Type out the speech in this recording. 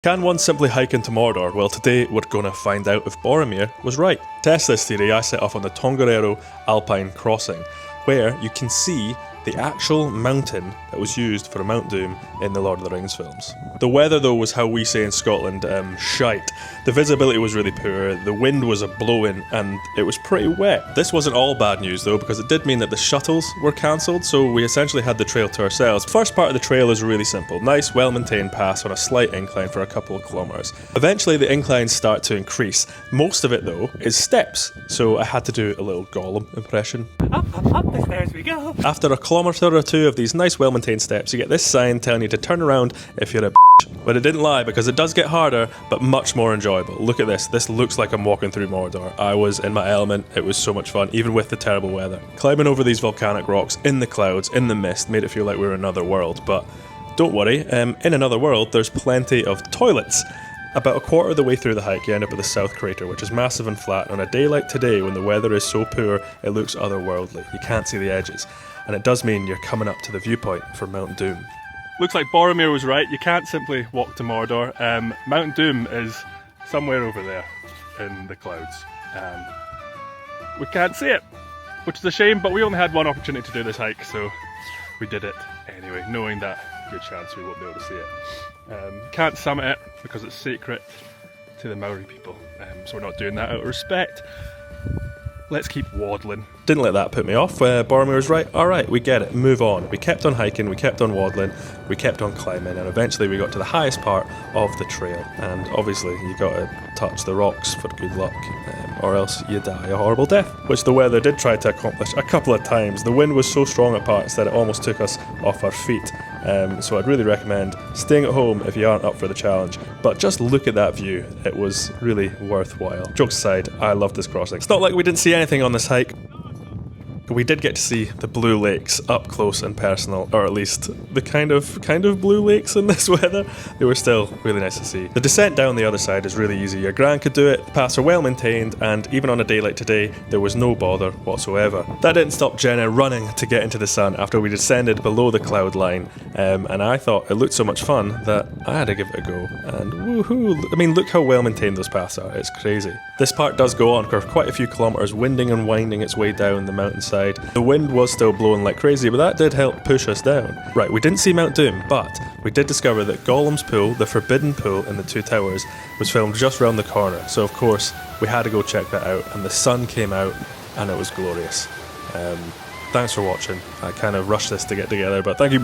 Can one simply hike into Mordor? Well, today we're going to find out if Boromir was right. To test this theory, I set off on the Tongariro Alpine Crossing, where you can see the actual mountain that was used for Mount Doom in the Lord of the Rings films. The weather, though, was how we say in Scotland, shite. The visibility was really poor, the wind was a-blowing, and it was pretty wet. This wasn't all bad news, though, because it did mean that the shuttles were cancelled, so we essentially had the trail to ourselves. The first part of the trail is really simple. Nice, well-maintained pass on a slight incline for a couple of kilometres. Eventually, the inclines start to increase. Most of it, though, is steps, so I had to do a little Gollum impression. Up the stairs we go. After a kilometre or two of these nice well-maintained steps, you get this sign telling you to turn around if you're a but it didn't lie, because it does get harder, but much more enjoyable. Look at this. This looks like I'm walking through Mordor. I was in my element. It was so much fun, even with the terrible weather. Climbing over these volcanic rocks, in the clouds, in the mist, made it feel like we were in another world. But don't worry, in another world, there's plenty of toilets. About a quarter of the way through the hike, you end up at the South Crater, which is massive and flat. On a day like today, when the weather is so poor, it looks otherworldly. You can't see the edges. And it does mean you're coming up to the viewpoint for Mount Doom. Looks like Boromir was right. You can't simply walk to Mordor. Mount Doom is somewhere over there in the clouds. We can't see it, which is a shame, but we only had one opportunity to do this hike, so we did it anyway, knowing that good chance we won't be able to see it. Can't summit it because it's sacred to the Maori people, so we're not doing that out of respect. Let's keep waddling. Didn't let that put me off. Boromir was right. Alright, we get it. Move on. We kept on hiking, we kept on waddling, we kept on climbing, and eventually we got to the highest part of the trail. And obviously, you got to touch the rocks for good luck, or else you die a horrible death, which the weather did try to accomplish a couple of times. The wind was so strong at parts that it almost took us off our feet. So I'd really recommend staying at home if you aren't up for the challenge. But just look at that view. It was really worthwhile. Jokes aside, I loved this crossing. It's not like we didn't see anything on this hike. We did get to see the blue lakes up close and personal, or at least the kind of blue lakes in this weather. They were still really nice to see. The descent down the other side is really easy. Your gran could do it, the paths are well maintained, and even on a day like today, there was no bother whatsoever. That didn't stop Jenna running to get into the sun after we descended below the cloud line, and I thought it looked so much fun that I had to give it a go, and woohoo! I mean, look how well maintained those paths are, it's crazy. This part does go on for quite a few kilometres, winding and winding its way down the mountainside. The wind was still blowing like crazy, but that did help push us down. Right, we didn't see Mount Doom, but we did discover that Gollum's pool, the forbidden pool in the Two Towers, was filmed just round the corner, so of course we had to go check that out, and the sun came out and it was glorious. Thanks for watching. I kind of rushed this to get together, but thank you.